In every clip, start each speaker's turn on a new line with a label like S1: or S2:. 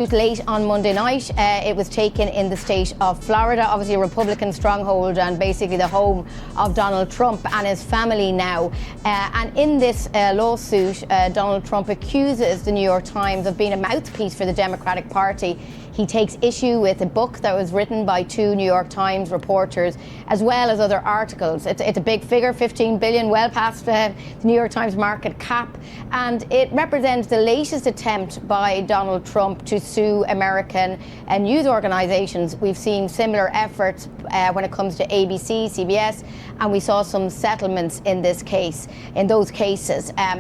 S1: Late on Monday night, it was taken in the state of Florida, obviously a Republican stronghold and basically the home of Donald Trump and his family now. And in this lawsuit, Donald Trump accuses the New York Times of being a mouthpiece for the Democratic Party. He takes issue with a book that was written by two New York Times reporters, as well as other articles. It's a big figure, 15 billion, well past the New York Times market cap. And it represents the latest attempt by Donald Trump to sue American news organizations. We've seen similar efforts when it comes to ABC, CBS, and we saw some settlements in those cases.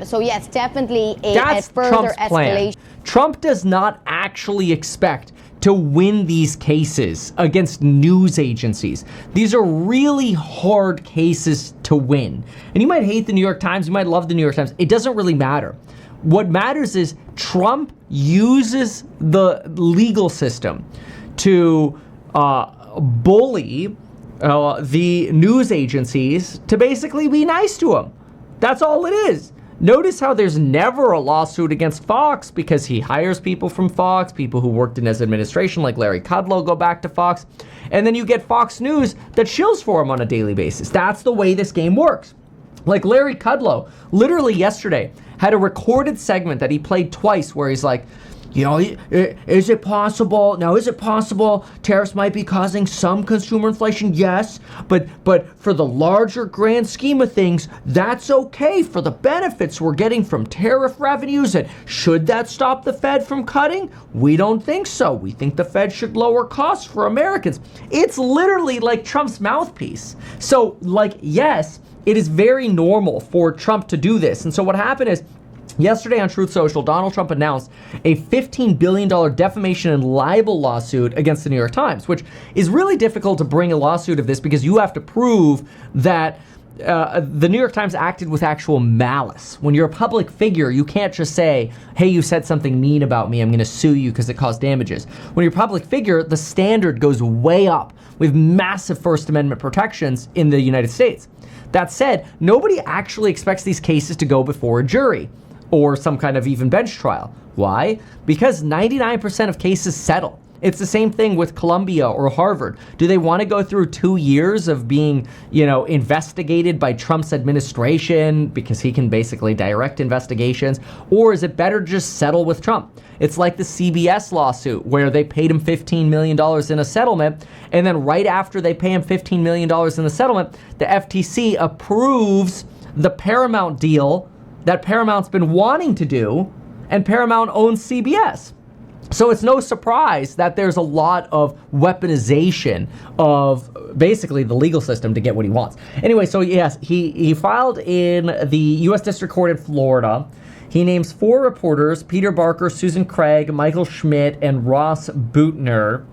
S1: So yes, definitely a further
S2: Trump's
S1: escalation.
S2: Plan. Trump does not actually expect to win these cases against news agencies. These are really hard cases to win. And you might hate the New York Times, you might love the New York Times. It doesn't really matter. What matters is Trump uses the legal system to bully the news agencies to basically be nice to him. That's all it is. Notice how there's never a lawsuit against Fox because he hires people from Fox, people who worked in his administration like Larry Kudlow go back to Fox, and then you get Fox News that shills for him on a daily basis. That's the way this game works. Like Larry Kudlow, literally yesterday, had a recorded segment that he played twice where he's like, you know, is it possible tariffs might be causing some consumer inflation? Yes, but for the larger grand scheme of things, that's okay for the benefits we're getting from tariff revenues. And should that stop the Fed from cutting? We don't think so. We think the Fed should lower costs for Americans. It's literally like Trump's mouthpiece. So, yes, it is very normal for Trump to do this. And so what happened is, yesterday on Truth Social, Donald Trump announced a $15 billion defamation and libel lawsuit against the New York Times, which is really difficult to bring a lawsuit of this because you have to prove that the New York Times acted with actual malice. When you're a public figure, you can't just say, hey, you said something mean about me, I'm going to sue you because it caused damages. When you're a public figure, the standard goes way up. We have massive First Amendment protections in the United States. That said, nobody actually expects these cases to go before a jury or some kind of even bench trial. Why? Because 99% of cases settle. It's the same thing with Columbia or Harvard. Do they want to go through 2 years of being, investigated by Trump's administration because he can basically direct investigations? Or is it better to just settle with Trump? It's like the CBS lawsuit where they paid him $15 million in a settlement, and then right after they pay him $15 million in the settlement, the FTC approves the Paramount deal that Paramount's been wanting to do, and Paramount owns CBS. So it's no surprise that there's a lot of weaponization of basically the legal system to get what he wants. Anyway, so yes, he filed in the U.S. District Court in Florida. He names 4 reporters, Peter Barker, Susan Craig, Michael Schmidt, and Ross Boutner,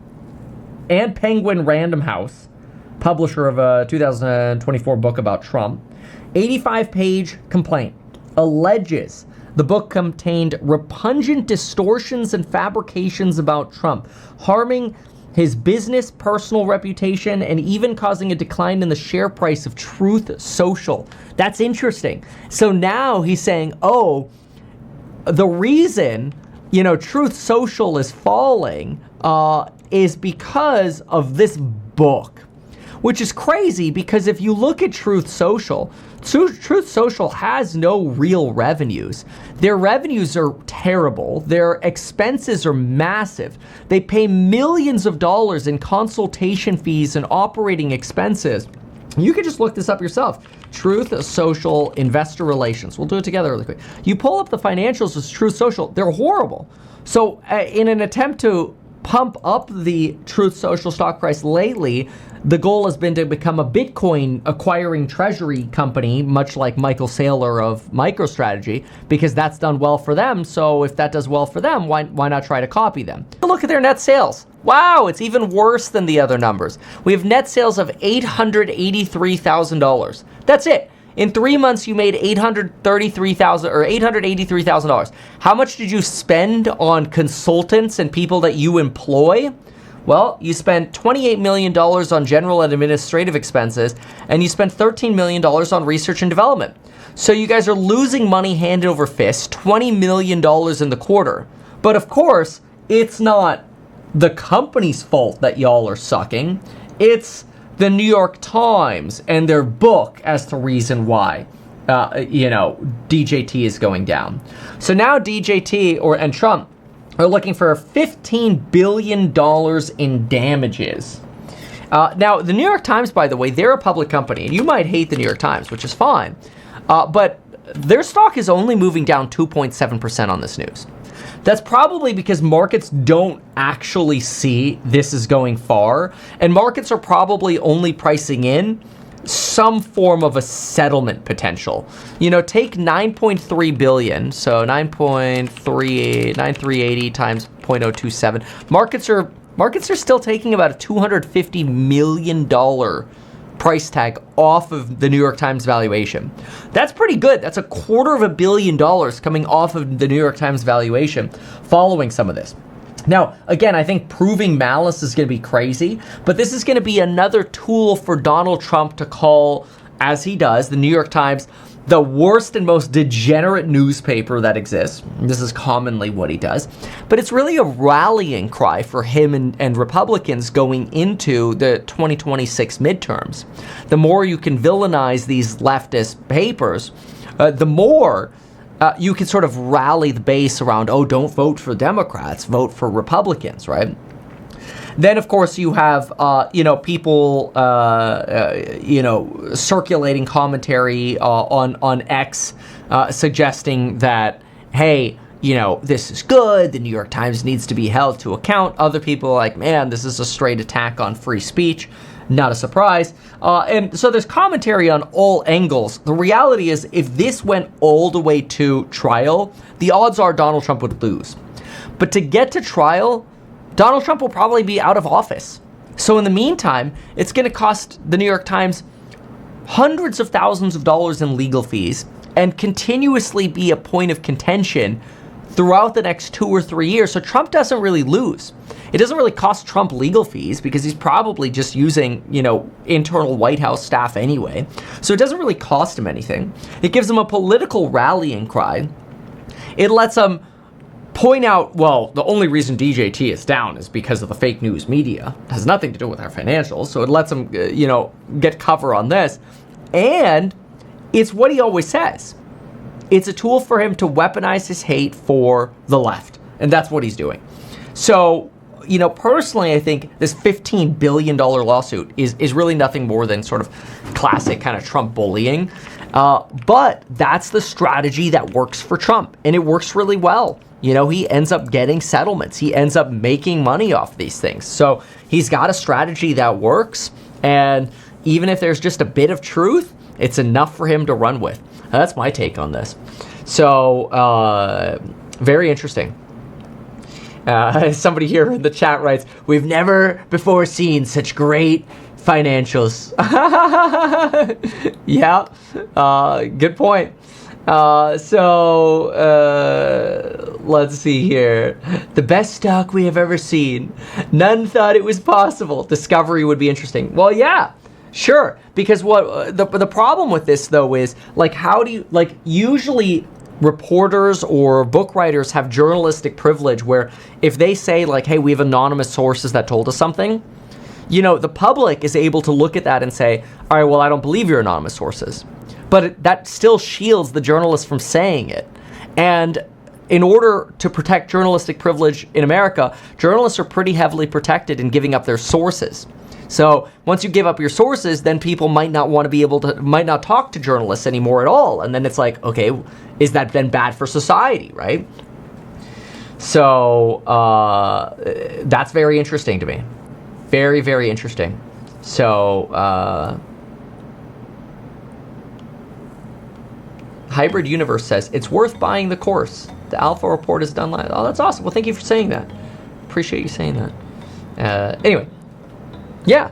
S2: and Penguin Random House, publisher of a 2024 book about Trump. 85-page complaint. Alleges the book contained repugnant distortions and fabrications about Trump, harming his business, personal reputation, and even causing a decline in the share price of Truth Social. That's interesting. So now he's saying, the reason, Truth Social is falling is because of this book. Which is crazy because if you look at Truth Social, Truth Social has no real revenues. Their revenues are terrible. Their expenses are massive. They pay millions of dollars in consultation fees and operating expenses. You can just look this up yourself. Truth Social Investor Relations. We'll do it together really quick. You pull up the financials of Truth Social. They're horrible. So in an attempt to pump up the Truth Social stock price lately, the goal has been to become a Bitcoin acquiring treasury company, much like Michael Saylor of MicroStrategy, because that's done well for them. So if that does well for them, why not try to copy them? Look at their net sales. Wow, it's even worse than the other numbers. We have net sales of $883,000. That's it. In 3 months, you made $883,000. How much did you spend on consultants and people that you employ? Well, you spent $28 million on general and administrative expenses, and you spent $13 million on research and development. So you guys are losing money hand over fist, $20 million in the quarter. But of course, it's not the company's fault that y'all are sucking. It's the New York Times and their book as the reason why, DJT is going down. So now DJT and Trump are looking for $15 billion in damages. Now, the New York Times, by the way, they're a public company, and you might hate the New York Times, which is fine, but their stock is only moving down 2.7% on this news. That's probably because markets don't actually see this is going far, and markets are probably only pricing in some form of a settlement potential. Take 9.3 billion, so 9380 times 0.027. Markets are still taking about a $250 million price tag off of the New York Times valuation. That's pretty good. That's $250 million coming off of the New York Times valuation following some of this. Now, again, I think proving malice is going to be crazy, but this is going to be another tool for Donald Trump to call, as he does, the New York Times the worst and most degenerate newspaper that exists. This is commonly what he does. But it's really a rallying cry for him and Republicans going into the 2026 midterms. The more you can villainize these leftist papers, the more you can sort of rally the base around, don't vote for Democrats, vote for Republicans, right? Then, of course, you have, people, circulating commentary on X suggesting that, hey, this is good. The New York Times needs to be held to account. Other people are like, man, this is a straight attack on free speech. Not a surprise. And so there's commentary on all angles. The reality is, if this went all the way to trial, the odds are Donald Trump would lose. But to get to trial, Donald Trump will probably be out of office. So in the meantime, it's going to cost the New York Times hundreds of thousands of dollars in legal fees and continuously be a point of contention throughout the next 2 or 3 years. So Trump doesn't really lose. It doesn't really cost Trump legal fees because he's probably just using, internal White House staff anyway. So it doesn't really cost him anything. It gives him a political rallying cry. It lets him point out, well, the only reason DJT is down is because of the fake news media. It has nothing to do with our financials. So it lets him, get cover on this. And it's what he always says. It's a tool for him to weaponize his hate for the left. And that's what he's doing. So, personally, I think this $15 billion lawsuit is really nothing more than sort of classic kind of Trump bullying. But that's the strategy that works for Trump. And it works really well. He ends up getting settlements. He ends up making money off these things. So he's got a strategy that works. And even if there's just a bit of truth, it's enough for him to run with. That's my take on this. So, very interesting. Somebody here in the chat writes, we've never before seen such great financials. Yeah, good point. Let's see here. The best stock we have ever seen. None thought it was possible. Discovery would be interesting. Well, yeah, sure. Because what the problem with this though is how do you usually reporters or book writers have journalistic privilege where if they say hey, we have anonymous sources that told us something, the public is able to look at that and say, all right, well, I don't believe your anonymous sources. But that still shields the journalist from saying it. And in order to protect journalistic privilege in America, journalists are pretty heavily protected in giving up their sources. So once you give up your sources, then people might not talk to journalists anymore at all. And then it's okay, is that then bad for society, right? So that's very interesting to me. Very, very interesting. So Hybrid Universe says, it's worth buying the course. The Alpha report is done live. Oh, that's awesome. Well, thank you for saying that. Appreciate you saying that. Anyway, yeah.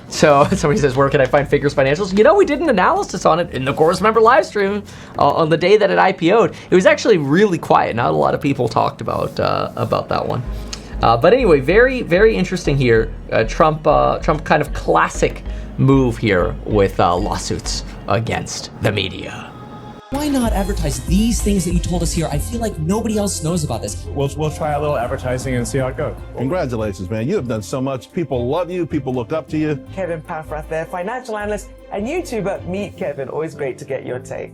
S2: So somebody says, where can I find Figures Financials? We did an analysis on it in the Course Member live stream on the day that it IPO'd. It was actually really quiet. Not a lot of people talked about that one. But anyway, very, very interesting here. Trump kind of classic move here with lawsuits against the media.
S3: Why not advertise these things that you told us here? I feel like nobody else knows about this.
S4: We'll try a little advertising and see how it goes.
S5: Congratulations, man. You have done so much. People love you. People look up to you.
S6: Kevin Paffrath there, financial analyst and YouTuber. Meet Kevin. Always great to get your take.